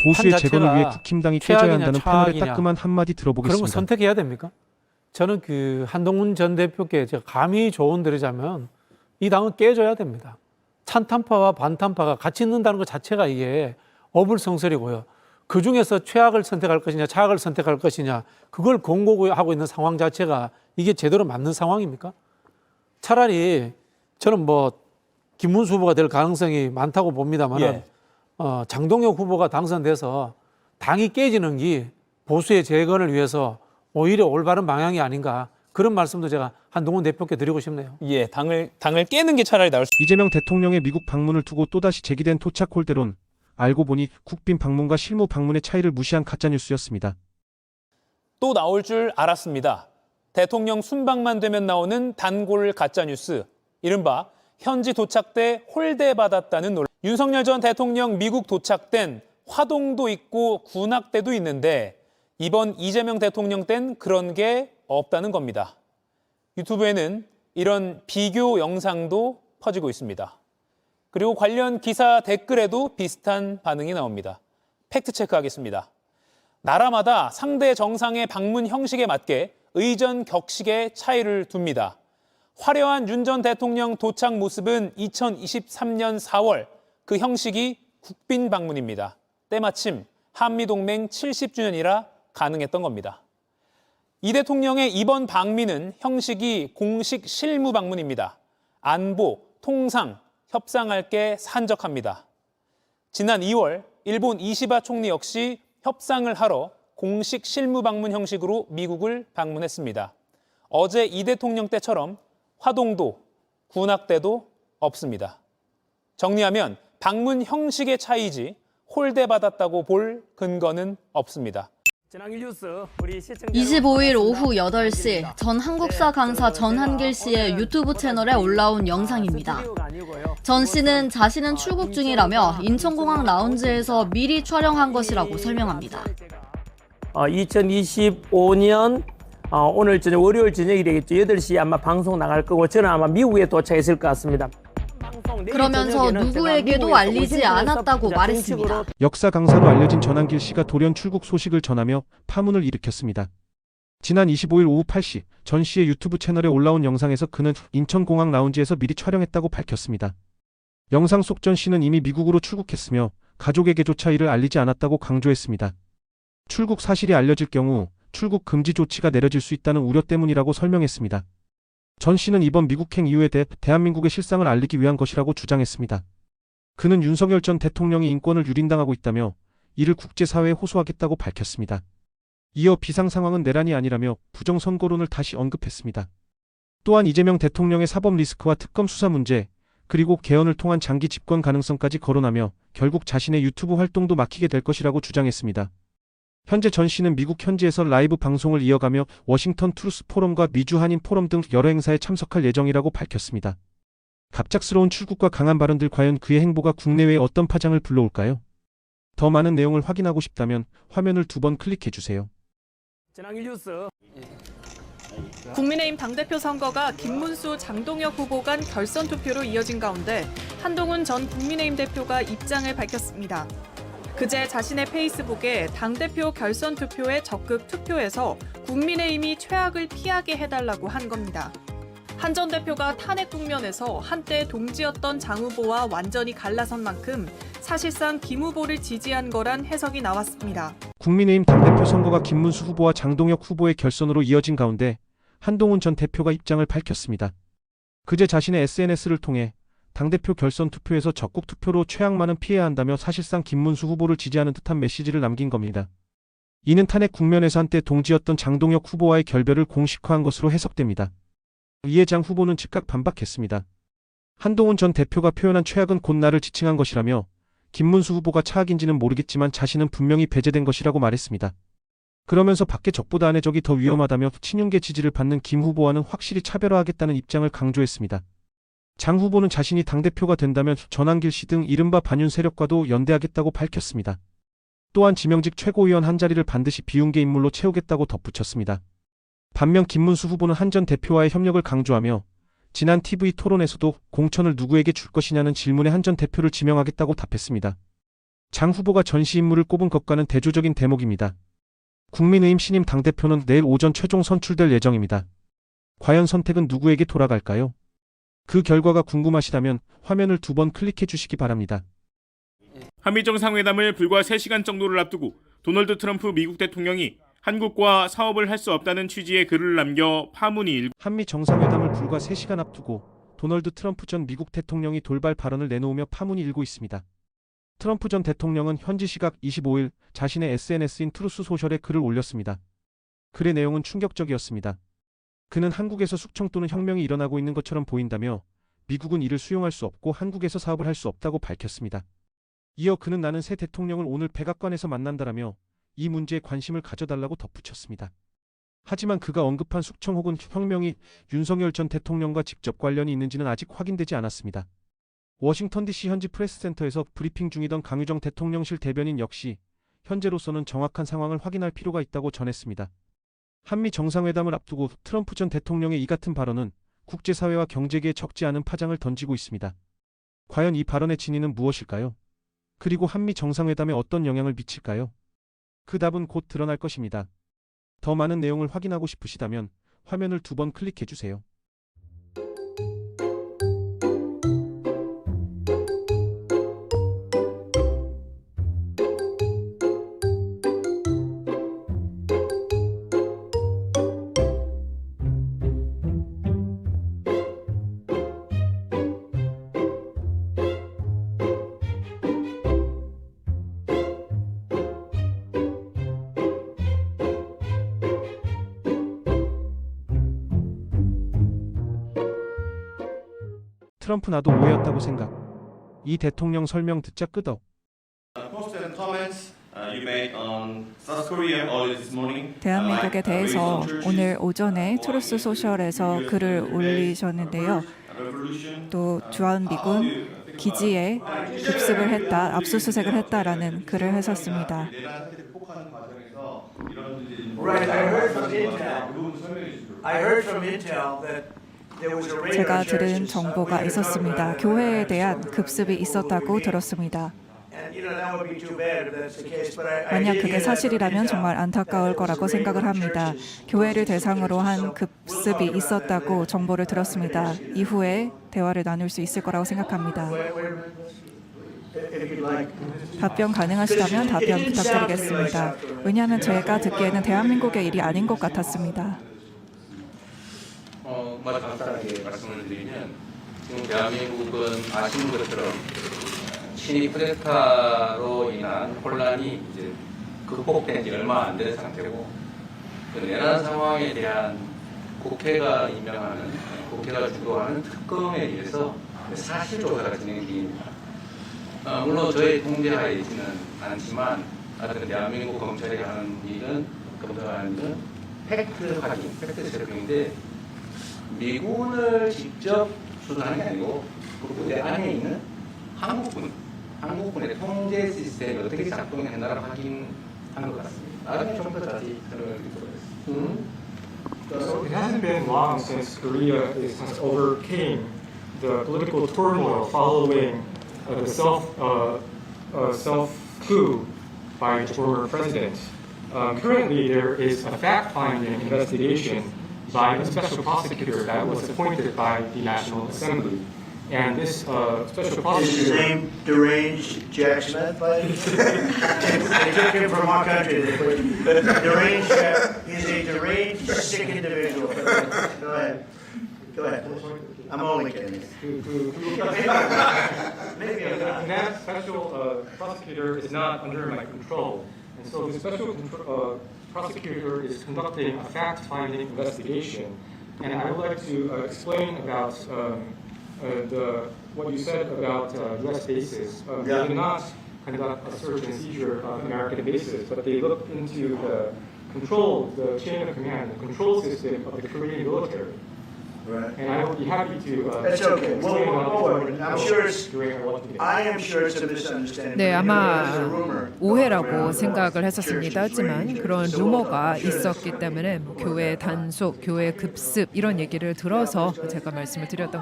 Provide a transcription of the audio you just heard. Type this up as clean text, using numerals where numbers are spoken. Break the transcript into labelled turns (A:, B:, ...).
A: 보수의 재건을 위해 국힘당이 깨져야
B: 최악이냐,
A: 한다는 패널의
B: 최악이냐.
A: 따끔한 한마디
B: 그런 거
A: 들어보겠습니다.
B: 선택해야 됩니까? 저는 그 한동훈 전 대표께 제가 감히 조언 드리자면 이 당은 깨져야 됩니다. 찬탄파와 반탄파가 같이 있는다는 것 자체가 이게 어불성설이고요. 그중에서 최악을 선택할 것이냐 차악을 선택할 것이냐 그걸 공고하고 있는 상황 자체가 이게 제대로 맞는 상황입니까? 차라리 저는 뭐 김문수 후보가 될 가능성이 많다고 봅니다만
C: 예.
B: 장동혁 후보가 당선돼서 당이 깨지는 게 보수의 재건을 위해서 오히려 올바른 방향이 아닌가 그런 말씀도 제가 한동훈 대표께 드리고 싶네요.
C: 예, 당을 깨는 게 차라리 나을 수.
A: 이재명 대통령의 미국 방문을 두고 또다시 제기된 토착 홀대론. 알고 보니 국빈 방문과 실무 방문의 차이를 무시한 가짜뉴스였습니다.
C: 또 나올 줄 알았습니다. 대통령 순방만 되면 나오는 단골 가짜뉴스. 이른바 현지 도착 때 홀대받았다는 논란. 윤석열 전 대통령 미국 도착 땐 화동도 있고 군악대도 있는데 이번 이재명 대통령 땐 그런 게 없다는 겁니다. 유튜브에는 이런 비교 영상도 퍼지고 있습니다. 그리고 관련 기사 댓글에도 비슷한 반응이 나옵니다. 팩트 체크하겠습니다. 나라마다 상대 정상의 방문 형식에 맞게 의전 격식의 차이를 둡니다. 화려한 윤 전 대통령 도착 모습은 2023년 4월 그 형식이 국빈 방문입니다. 때마침 한미동맹 70주년이라 가능했던 겁니다. 이 대통령의 이번 방미는 형식이 공식 실무 방문입니다. 안보, 통상, 협상할 게 산적합니다. 지난 2월 일본 이시바 총리 역시 협상을 하러 공식 실무 방문 형식으로 미국을 방문했습니다. 어제 이 대통령 때처럼 화동도, 군악대도 없습니다. 정리하면 방문 형식의 차이지 홀대받았다고 볼 근거는 없습니다.
D: 25일 오후 8시 전 한국사 강사 전한길 씨의 유튜브 채널에 올라온 영상입니다. 전 씨는 자신은 출국 중이라며 인천공항 라운지에서 미리 촬영한 것이라고 설명합니다.
E: 2025년 오늘 저녁 월요일 저녁이 되겠죠. 8시에 아마 방송 나갈 거고 저는 아마 미국에 도착했을 것 같습니다.
D: 그러면서 누구에게도 알리지 않았다고 말했습니다.
A: 역사 강사로 알려진 전한길 씨가 돌연 출국 소식을 전하며 파문을 일으켰습니다. 지난 25일 오후 8시 전 씨의 유튜브 채널에 올라온 영상에서 그는 인천공항 라운지에서 미리 촬영했다고 밝혔습니다. 영상 속 전 씨는 이미 미국으로 출국했으며 가족에게조차 이를 알리지 않았다고 강조했습니다. 출국 사실이 알려질 경우 출국 금지 조치가 내려질 수 있다는 우려 때문이라고 설명했습니다. 전 씨는 이번 미국행 이유에 대해 대한민국의 실상을 알리기 위한 것이라고 주장했습니다. 그는 윤석열 전 대통령이 인권을 유린당하고 있다며 이를 국제사회에 호소하겠다고 밝혔습니다. 이어 비상 상황은 내란이 아니라며 부정선거론을 다시 언급했습니다. 또한 이재명 대통령의 사법 리스크와 특검 수사 문제, 그리고 개헌을 통한 장기 집권 가능성까지 거론하며 결국 자신의 유튜브 활동도 막히게 될 것이라고 주장했습니다. 현재 전 씨는 미국 현지에서 라이브 방송을 이어가며 워싱턴 트루스 포럼과 미주 한인 포럼 등 여러 행사에 참석할 예정이라고 밝혔습니다. 갑작스러운 출국과 강한 발언들 과연 그의 행보가 국내외에 어떤 파장을 불러올까요? 더 많은 내용을 확인하고 싶다면 화면을 2번 클릭해주세요.
F: 국민의힘 당대표 선거가 김문수, 장동혁 후보 간 결선 투표로 이어진 가운데 한동훈 전 국민의힘 대표가 입장을 밝혔습니다. 그제 자신의 페이스북에 당대표 결선 투표에 적극 투표해서 국민의힘이 최악을 피하게 해달라고 한 겁니다. 한 전 대표가 탄핵 국면에서 한때 동지였던 장 후보와 완전히 갈라선 만큼 사실상 김 후보를 지지한 거란 해석이 나왔습니다.
A: 국민의힘 당대표 선거가 김문수 후보와 장동혁 후보의 결선으로 이어진 가운데 한동훈 전 대표가 입장을 밝혔습니다. 그제 자신의 SNS를 통해 당대표 결선 투표에서 적국 투표로 최악만은 피해야 한다며 사실상 김문수 후보를 지지하는 듯한 메시지를 남긴 겁니다. 이는 탄핵 국면에서 한때 동지였던 장동혁 후보와의 결별을 공식화한 것으로 해석됩니다. 이에 장 후보는 즉각 반박했습니다. 한동훈 전 대표가 표현한 최악은 곧 나를 지칭한 것이라며 김문수 후보가 차악인지는 모르겠지만 자신은 분명히 배제된 것이라고 말했습니다. 그러면서 밖에 적보다 안에 적이 더 위험하다며 친윤계 지지를 받는 김 후보와는 확실히 차별화하겠다는 입장을 강조했습니다. 장 후보는 자신이 당대표가 된다면 전한길 씨 등 이른바 반윤 세력과도 연대하겠다고 밝혔습니다. 또한 지명직 최고위원 한 자리를 반드시 비운계 인물로 채우겠다고 덧붙였습니다. 반면 김문수 후보는 한 전 대표와의 협력을 강조하며 지난 TV 토론에서도 공천을 누구에게 줄 것이냐는 질문에 한 전 대표를 지명하겠다고 답했습니다. 장 후보가 전시 인물을 꼽은 것과는 대조적인 대목입니다. 국민의힘 신임 당대표는 내일 오전 최종 선출될 예정입니다. 과연 선택은 누구에게 돌아갈까요? 그 결과가 궁금하시다면 화면을 2번 클릭해 주시기 바랍니다.
G: 한미 정상회담을 불과 3시간 정도를 앞두고 도널드 트럼프 미국 대통령이 한국과 사업을 할 수 없다는 취지의 글을 남겨 파문이 일고
A: 한미 정상회담을 불과 3시간 앞두고 도널드 트럼프 전 미국 대통령이 돌발 발언을 내놓으며 파문이 일고 있습니다. 트럼프 전 대통령은 현지 시각 25일 자신의 SNS인 트루스 소셜에 글을 올렸습니다. 글의 내용은 충격적이었습니다. 그는 한국에서 숙청 또는 혁명이 일어나고 있는 것처럼 보인다며 미국은 이를 수용할 수 없고 한국에서 사업을 할 수 없다고 밝혔습니다. 이어 그는 나는 새 대통령을 오늘 백악관에서 만난다라며 이 문제에 관심을 가져달라고 덧붙였습니다. 하지만 그가 언급한 숙청 혹은 혁명이 윤석열 전 대통령과 직접 관련이 있는지는 아직 확인되지 않았습니다. 워싱턴 DC 현지 프레스센터에서 브리핑 중이던 강유정 대통령실 대변인 역시 현재로서는 정확한 상황을 확인할 필요가 있다고 전했습니다. 한미 정상회담을 앞두고 트럼프 전 대통령의 이 같은 발언은 국제사회와 경제계에 적지 않은 파장을 던지고 있습니다. 과연 이 발언의 진위는 무엇일까요? 그리고 한미 정상회담에 어떤 영향을 미칠까요? 그 답은 곧 드러날 것입니다. 더 많은 내용을 확인하고 싶으시다면 화면을 2번 클릭해 주세요. 트럼프 나도 오해였다고 생각. 이 대통령 설명 듣자 끄덕.
H: 대한민국에 대해서 오늘 오전에 트루스 소셜에서 글을 올리셨는데요. 또 주한미군 기지에 급습을 했다, 압수수색을 했다라는 글을 하셨습니다. 제가 들은 정보가 있었습니다. 교회에 대한 급습이 있었다고 들었습니다. 만약 그게 사실이라면 정말 안타까울 거라고 생각을 합니다. 교회를 대상으로 한 급습이 있었다고 정보를 들었습니다. 이후에 대화를 나눌 수 있을 거라고 생각합니다. 답변 가능하시다면 답변 부탁드리겠습니다. 왜냐하면 제가 듣기에는 대한민국의 일이 아닌 것 같았습니다.
I: 간단하게 말씀을 드리면 지금 대한민국은 아시는 것처럼 친위 쿠데타로 인한 혼란이 이제 극복된 지 얼마 안 된 상태고 그 내란 상황에 대한 국회가 임명하는 국회가 주도하는 특검에 의해서 사실 조사가 진행 중입니다. 물론 저희 통제하에 있지는 않지만 하여튼 대한민국 검찰이 하는 일은 검사하는 일은 팩트 확인, 팩트 체크인데 미군을 직접 수사하는 게 아니고 그 부대 안에 있는 한국군의 통제 시스템이 어떻게 작동했나를 확인하는 것 같습니다. 나중에 좀 더 자세히 설명을 드리도록 하겠습니다.
J: So it hasn't been long since Korea has overcame the political turmoil following the self-coup by the former president. Currently, there is a fact-finding investigation by a special prosecutor that was appointed by the National Assembly. And this special prosecutor...
K: Is his name Deranged Jack Smith? They took him from our country. Deranged Jack. He's a deranged, sick individual. Go ahead. Go ahead. I'm only kidding.
J: And that special prosecutor is not under my control. And so the special prosecutor is conducting a fact-finding investigation. And I would like to explain about what you said about U.S. bases. They did not conduct a search and seizure of American bases, but they looked into the chain of command, the control system of the Korean military.
K: Right.
J: And I will be happy to
K: That's okay.
J: explain
K: I'm sure it's,
J: during our lunch.
K: I am sure it's a misunderstanding.
L: 네, 아마
K: There's a rumor
L: 오해라고
K: around
L: 생각을
K: churches
L: 했었습니다. 하지만
K: rangers.
L: 그런
K: So
L: 루머가
K: I'm sure it's
L: 있었기 때문에 교회 단속, 교회 급습 이런 얘기를 들어서 제가 말씀을 드렸던